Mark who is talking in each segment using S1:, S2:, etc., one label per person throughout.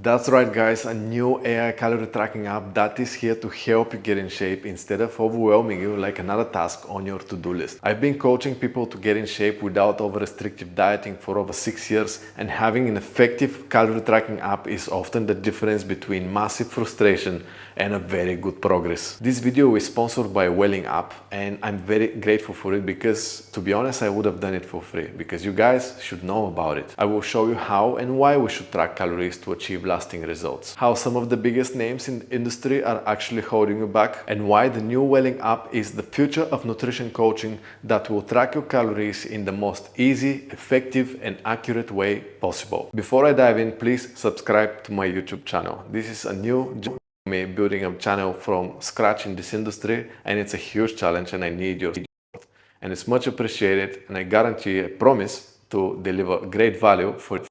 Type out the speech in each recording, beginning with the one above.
S1: That's right, guys, a new AI calorie tracking app that is here to help you get in shape instead of overwhelming you like another task on your to-do list. I've been coaching people to get in shape without over-restrictive dieting for over 6 years, and having an effective calorie tracking app is often the difference between massive frustration and a very good progress. This video is sponsored by Welling app, and I'm very grateful for it because, to be honest, I would have done it for free because you guys should know about it. I will show you how and why we should track calories to achieve lasting results, how some of the biggest names in the industry are actually holding you back, and why the new Welling app is the future of nutrition coaching that will track your calories in the most easy, effective, and accurate way possible. Before I dive in, please subscribe to my YouTube channel. This is a new job for me, building a channel from scratch in this industry, and it's a huge challenge, and I need your support. And it's much appreciated, and I guarantee, I promise to deliver great value for you.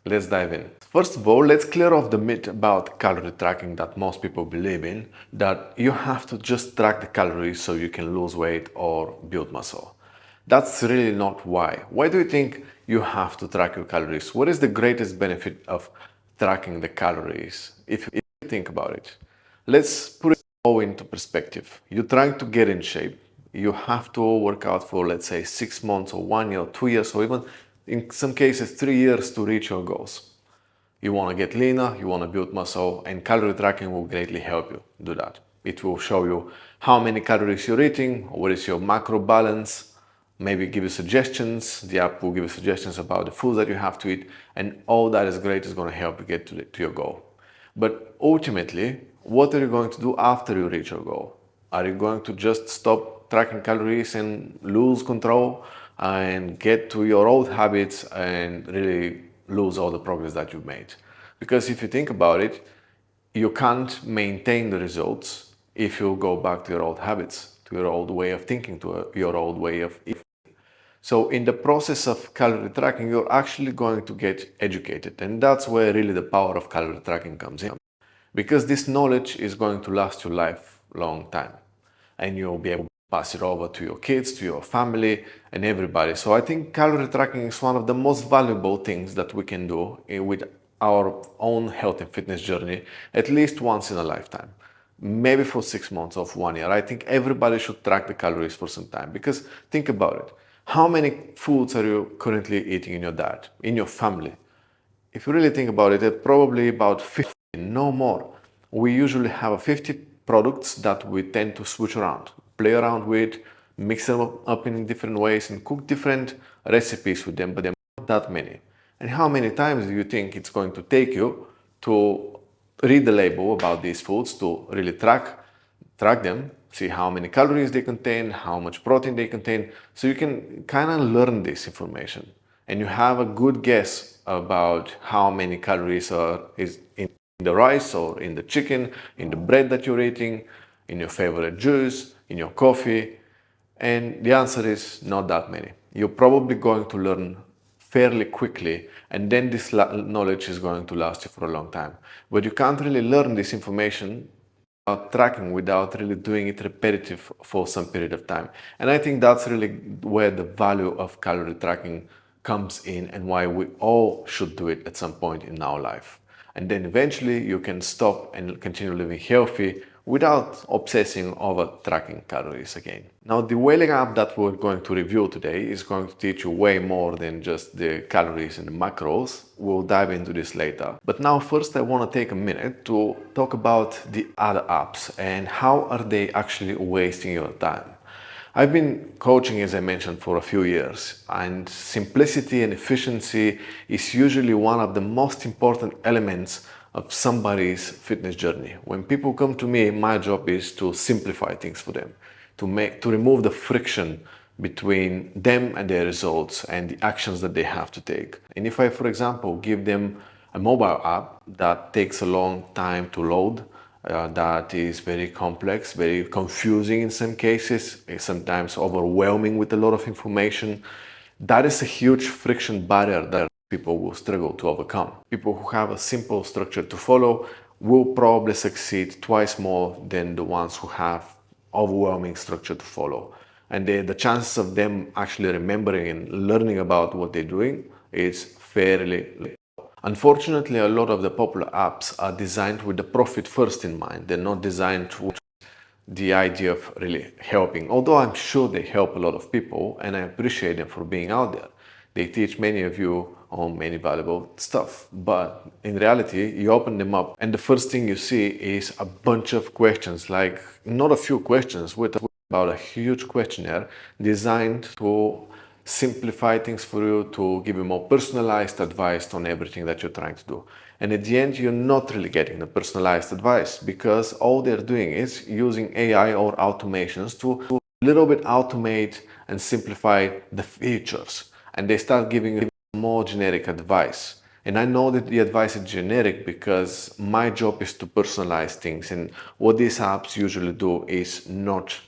S1: Let's dive in. First of all, let's clear off the myth about calorie tracking that most people believe in, that you have to just track the calories so you can lose weight or build muscle. That's really not why. Why do you think you have to track your calories? What is the greatest benefit of tracking the calories if you think about it? Let's put it all into perspective. You're trying to get in shape. You have to work out for, let's say, 6 months or 1 year, or 2 years, or even in some cases 3 years to reach your goals. You want to get leaner, you want to build muscle, and calorie tracking will greatly help you do that. It will show you how many calories you're eating, what is your macro balance, maybe give you suggestions. The app will give you suggestions about the foods that you have to eat, and all that is great, is going to help you get to your goal. But ultimately, what are you going to do after you reach your goal? Are you going to just stop tracking calories and lose control and get to your old habits and really lose all the progress that you've made? Because if you think about it, you can't maintain the results if you go back to your old habits, to your old way of thinking, to your old way of eating. So in the process of calorie tracking, you're actually going to get educated. And that's where really the power of calorie tracking comes in. Because this knowledge is going to last you a lifelong time. And you'll be able to pass it over to your kids, to your family, and everybody. So I think calorie tracking is one of the most valuable things that we can do with our own health and fitness journey, at least once in a lifetime. Maybe for 6 months or 1 year. I think everybody should track the calories for some time, because think about it. How many foods are you currently eating in your diet, in your family? If you really think about it, probably about 50, no more. We usually have 50 products that we tend to switch around, play around with, mix them up in different ways, and cook different recipes with them, but there are not that many. And how many times do you think it's going to take you to read the label about these foods, to really track them, see how many calories they contain, how much protein they contain, so you can kind of learn this information and you have a good guess about how many calories is in the rice or in the chicken, in the bread that you're eating, in your favorite juice, in your coffee. And the answer is not that many. You're probably going to learn fairly quickly, and then this knowledge is going to last you for a long time. But you can't really learn this information without tracking, without really doing it repetitive for some period of time. And I think that's really where the value of calorie tracking comes in, and why we all should do it at some point in our life. And then eventually you can stop and continue living healthy without obsessing over tracking calories again. Now, the Welling app that we're going to review today is going to teach you way more than just the calories and the macros. We'll dive into this later. But now first I want to take a minute to talk about the other apps and how are they actually wasting your time. I've been coaching, as I mentioned, for a few years, and simplicity and efficiency is usually one of the most important elements of somebody's fitness journey. When people come to me, my job is to simplify things for them, to remove the friction between them and their results and the actions that they have to take. And if I, for example, give them a mobile app that takes a long time to load, that is very complex, very confusing in some cases, sometimes overwhelming with a lot of information, that is a huge friction barrier that people will struggle to overcome. People who have a simple structure to follow will probably succeed twice more than the ones who have overwhelming structure to follow. And the chances of them actually remembering and learning about what they're doing is fairly low. Unfortunately, a lot of the popular apps are designed with the profit first in mind. They're not designed with the idea of really helping, although I'm sure they help a lot of people and I appreciate them for being out there. They teach many of you on many valuable stuff, but in reality, you open them up and the first thing you see is a bunch of questions, like not a few questions, with about a huge questionnaire designed to simplify things for you, to give you more personalized advice on everything that you're trying to do. And at the end, you're not really getting the personalized advice because all they're doing is using AI or automations to a little bit automate and simplify the features. And they start giving you more generic advice. And I know that the advice is generic because my job is to personalize things. And what these apps usually do is not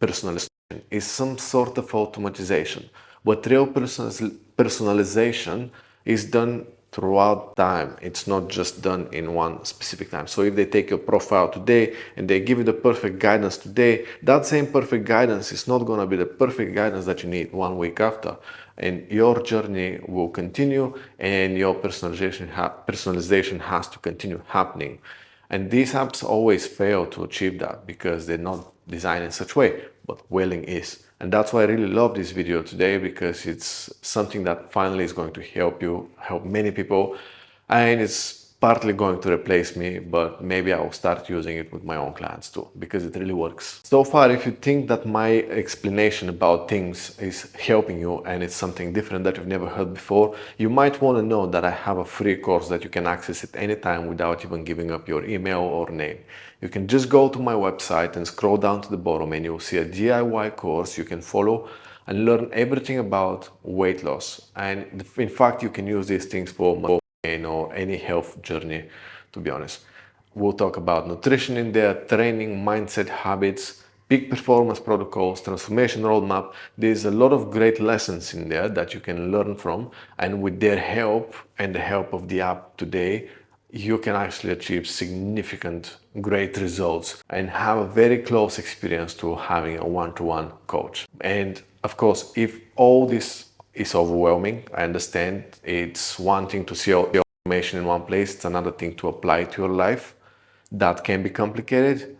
S1: personalization, is some sort of automatization. But real personalization is done throughout time. It's not just done in one specific time. So if they take your profile today and they give you the perfect guidance today, that same perfect guidance is not going to be the perfect guidance that you need 1 week after. And your journey will continue and your personalization has to continue happening. And these apps always fail to achieve that because they're not designed in such way, but Wailing is. And that's why I really love this video today, because it's something that finally is going to help you, help many people, and it's partly going to replace me, but maybe I will start using it with my own clients too, because it really works. So far, if you think that my explanation about things is helping you and it's something different that you've never heard before, you might want to know that I have a free course that you can access at any time without even giving up your email or name. You can just go to my website and scroll down to the bottom and you'll see a DIY course you can follow and learn everything about weight loss. And in fact, you can use these things for or any health journey, to be honest. We'll talk about nutrition in there, training, mindset, habits, peak performance protocols, transformation roadmap. There's a lot of great lessons in there that you can learn from, and with their help and the help of the app today, you can actually achieve significant great results and have a very close experience to having a one-to-one coach. And of course, if all this is overwhelming, I understand. It's one thing to see all the information in one place, it's another thing to apply it to your life. That can be complicated.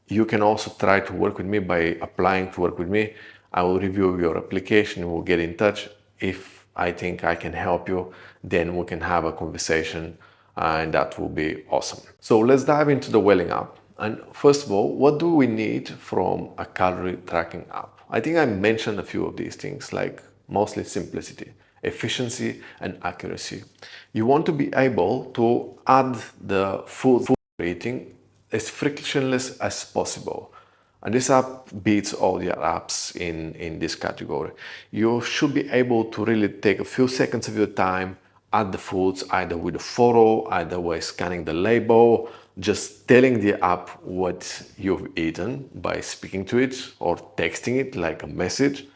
S1: You can also try to work with me by applying to work with me. I will review your application, we'll get in touch. If I think I can help you, then we can have a conversation and that will be awesome. So let's dive into the Wailing app. And first of all, what do we need from a calorie tracking app? I think I mentioned a few of these things, like mostly simplicity, efficiency, and accuracy. You want to be able to add the food you're eating as frictionless as possible. And this app beats all the apps in this category. You should be able to really take a few seconds of your time, add the foods either with a photo, either by scanning the label, just telling the app what you've eaten by speaking to it or texting it like a message.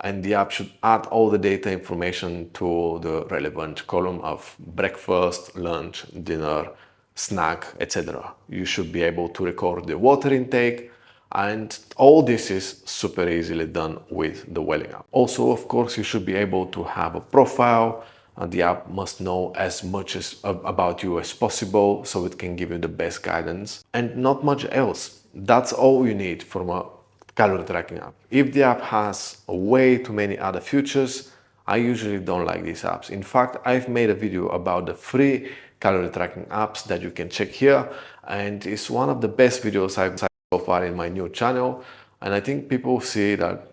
S1: And the app should add all the data information to the relevant column of breakfast, lunch, dinner, snack, etc. You should be able to record the water intake, and all this is super easily done with the Wailing app. Also, of course, you should be able to have a profile. The app must know as much about you as possible so it can give you the best guidance, and not much else. That's all you need from a calorie tracking app. If the app has way too many other features, I usually don't like these apps. In fact, I've made a video about the free calorie tracking apps that you can check here, and it's one of the best videos I've so far in my new channel, and I think people see that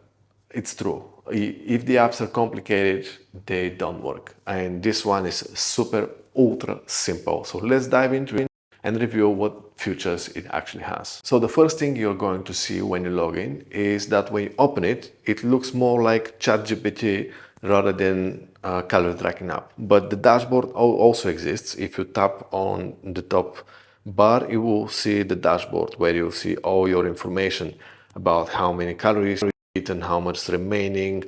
S1: it's true. If the apps are complicated, they don't work, and this one is super ultra simple. So let's dive into it and review what features it actually has. So the first thing you're going to see when you log in is that when you open it, it looks more like ChatGPT rather than a calorie tracking app. But the dashboard also exists. If you tap on the top bar, you will see the dashboard where you'll see all your information about how many calories you've eaten, how much is remaining.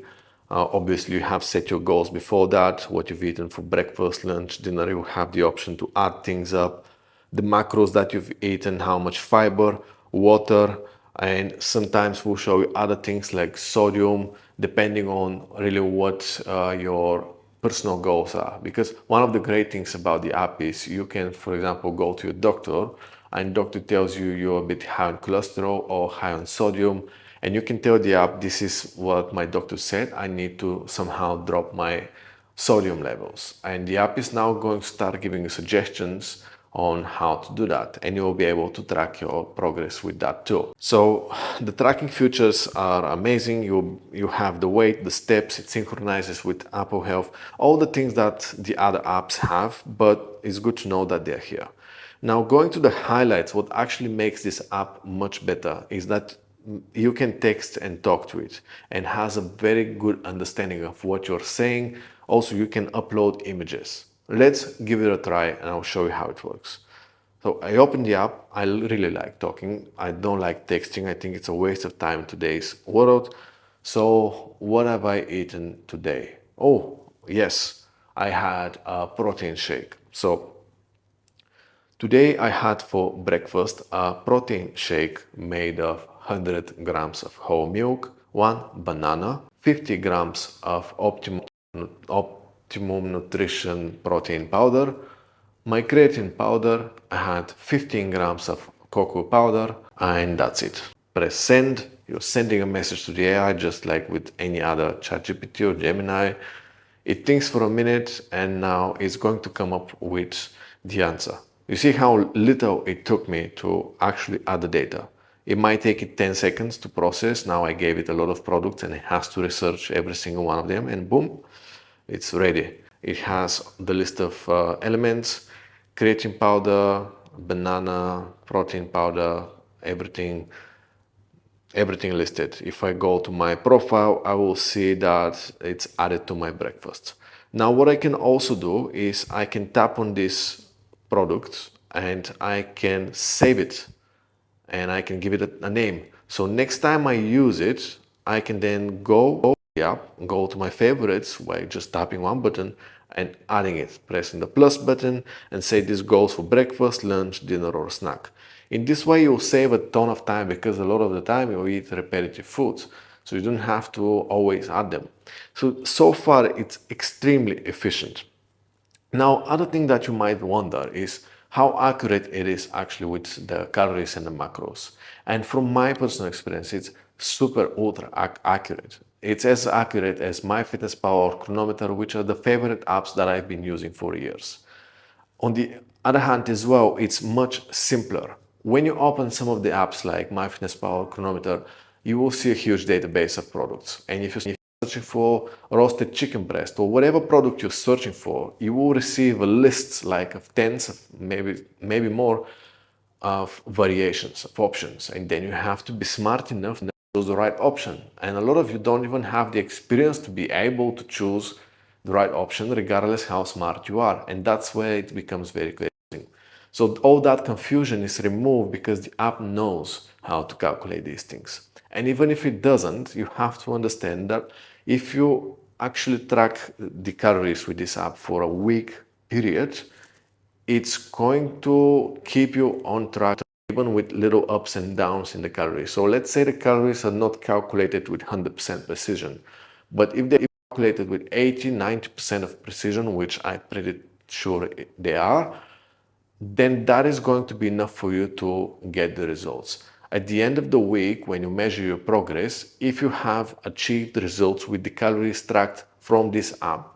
S1: Obviously, you have set your goals before that, what you've eaten for breakfast, lunch, dinner. You have the option to add things up, the macros that you've eaten, how much fiber, water, and sometimes we'll show you other things like sodium, depending on really what your personal goals are. Because one of the great things about the app is you can, for example, go to your doctor and doctor tells you you're a bit high on cholesterol or high on sodium, and you can tell the app, this is what my doctor said, I need to somehow drop my sodium levels. And the app is now going to start giving you suggestions on how to do that, and you will be able to track your progress with that too. So the tracking features are amazing. You have the weight, the steps, it synchronizes with Apple Health, all the things that the other apps have, but it's good to know that they're here. Now, going to the highlights, what actually makes this app much better is that you can text and talk to it and has a very good understanding of what you're saying. Also, you can upload images. Let's give it a try and I'll show you how it works. So I open the app. I really like talking. I don't like texting. I think it's a waste of time in today's world. So what have I eaten today? Oh, yes, I had a protein shake. So today I had for breakfast a protein shake made of 100 grams of whole milk, one banana, 50 grams of optimum nutrition protein powder, my creatine powder. I had 15 grams of cocoa powder, and that's it. Press send. You're sending a message to the AI just like with any other ChatGPT or Gemini. It thinks for a minute and now it's going to come up with the answer. You see how little it took me to actually add the data. It might take it 10 seconds to process. Now I gave it a lot of products and it has to research every single one of them, and boom, it's ready. It has the list of elements, creatine powder, banana, protein powder, everything listed. If I go to my profile, I will see that it's added to my breakfast. Now what I can also do is I can tap on this product and I can save it and I can give it a name. So next time I use it, I can then go to my favorites by just tapping one button and adding it, pressing the plus button and say this goes for breakfast, lunch, dinner or snack. In this way you'll save a ton of time because a lot of the time you eat repetitive foods, so you don't have to always add them. So far it's extremely efficient. Now, other thing that you might wonder is how accurate it is actually with the calories and the macros. And from my personal experience, it's super ultra accurate. It's as accurate as MyFitnessPal or Cronometer, which are the favorite apps that I've been using for years. On the other hand as well, it's much simpler. When you open some of the apps like MyFitnessPal or Cronometer, you will see a huge database of products. And if you're searching for roasted chicken breast or whatever product you're searching for, you will receive a list like of tens of maybe more of variations of options, and then you have to be smart enough to choose the right option. And a lot of you don't even have the experience to be able to choose the right option regardless how smart you are, and that's where it becomes very confusing. So all that confusion is removed because the app knows how to calculate these things. And even if it doesn't, you have to understand that if you actually track the calories with this app for a week period, it's going to keep you on track even with little ups and downs in the calories. So let's say the calories are not calculated with 100% precision, but if they're calculated with 80-90% of precision, which I'm pretty sure they are, then that is going to be enough for you to get the results. At the end of the week, when you measure your progress, if you have achieved results with the calories tracked from this app,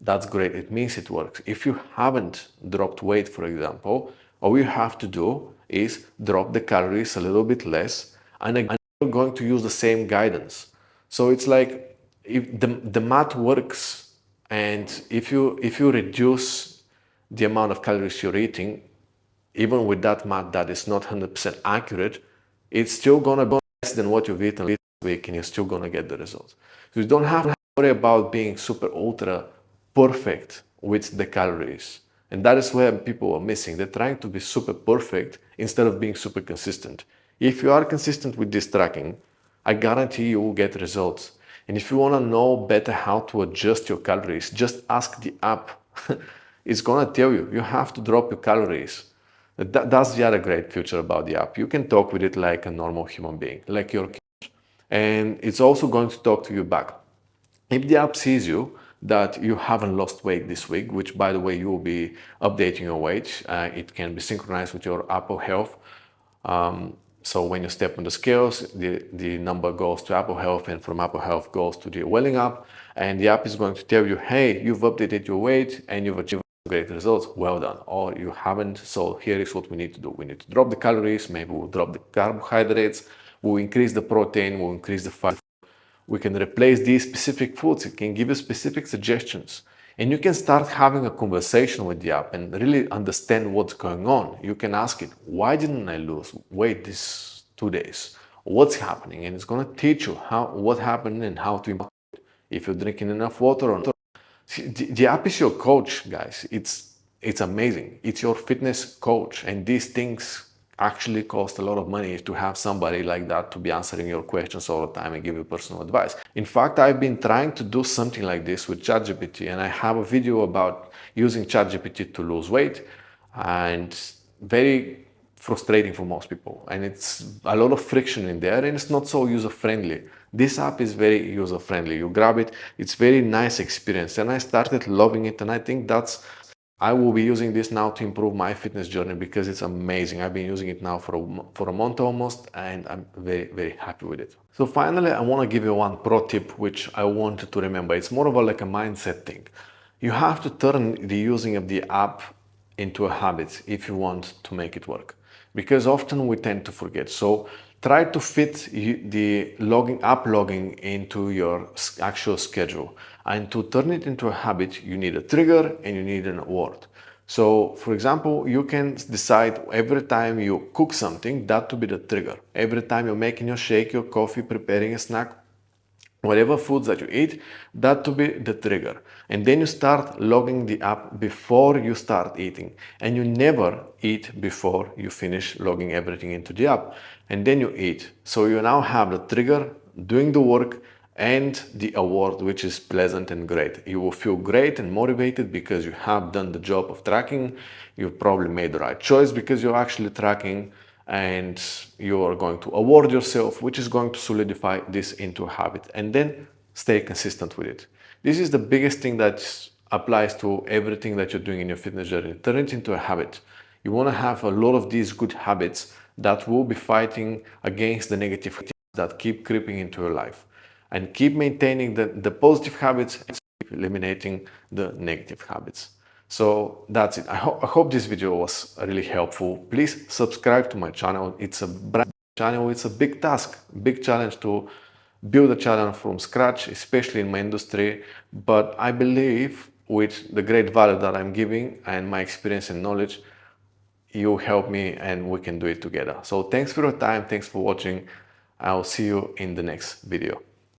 S1: that's great. It means it works. If you haven't dropped weight, for example, all you have to do is drop the calories a little bit less, and again, you're going to use the same guidance. So it's like if the math works, and if you reduce the amount of calories you're eating, even with that math that is not 100% accurate, it's still gonna be less than what you've eaten last week, and you're still gonna get the results. So you don't have to worry about being super ultra perfect with the calories. And that is where people are missing. They're trying to be super perfect instead of being super consistent. If you are consistent with this tracking, I guarantee you will get results. And if you want to know better how to adjust your calories, just ask the app. It's going to tell you, you have to drop your calories. That's the other great feature about the app. You can talk with it like a normal human being, like your kid. And it's also going to talk to you back. If the app sees you, that you haven't lost weight this week, which by the way, you will be updating your weight. It can be synchronized with your Apple Health. So when you step on the scales, the number goes to Apple Health, and from Apple Health goes to the Welling app. And the app is going to tell you, hey, you've updated your weight and you've achieved great results. Well done. Or you haven't. So here is what we need to do. We need to drop the calories. Maybe we'll drop the carbohydrates. We'll increase the protein. We'll increase the fat. We can replace these specific foods. It can give you specific suggestions. And you can start having a conversation with the app and really understand what's going on. You can ask it, why didn't I lose weight these 2 days? What's happening? And it's going to teach you what happened and how to improve it. If you're drinking enough water or not. The app is your coach, guys. It's amazing. It's your fitness coach. And these things actually cost a lot of money to have somebody like that to be answering your questions all the time and give you personal advice. In fact, I've been trying to do something like this with ChatGPT, and I have a video about using ChatGPT to lose weight, and very frustrating for most people, and it's a lot of friction in there, and it's not so user-friendly. This app is very user-friendly. You grab it, it's very nice experience, and I started loving it, and I think I will be using this now to improve my fitness journey because it's amazing. I've been using it now for a month almost, and I'm very, very happy with it. So finally, I want to give you one pro tip, which I wanted to remember. It's more of like a mindset thing. You have to turn the using of the app into a habit if you want to make it work, because often we tend to forget. So try to fit the app logging into your actual schedule, and to turn it into a habit, you need a trigger and you need an award. So for example, you can decide every time you cook something, that to be the trigger. Every time you're making your shake, your coffee, preparing a snack, whatever foods that you eat, that to be the trigger. And then you start logging the app before you start eating. And you never eat before you finish logging everything into the app. And then you eat. So you now have the trigger, doing the work, and the award, which is pleasant and great. You will feel great and motivated because you have done the job of tracking. You've probably made the right choice because you're actually tracking, and you are going to award yourself, which is going to solidify this into a habit, and then stay consistent with it. This is the biggest thing that applies to everything that you're doing in your fitness journey. Turn it into a habit. You want to have a lot of these good habits that will be fighting against the negative habits that keep creeping into your life, and keep maintaining the positive habits and keep eliminating the negative habits. So that's it. I hope this video was really helpful. Please subscribe to my channel. It's a brand new channel. It's a big task, big challenge to build a channel from scratch, especially in my industry. But I believe with the great value that I'm giving and my experience and knowledge, you help me and we can do it together. So thanks for your time. Thanks for watching. I'll see you in the next video.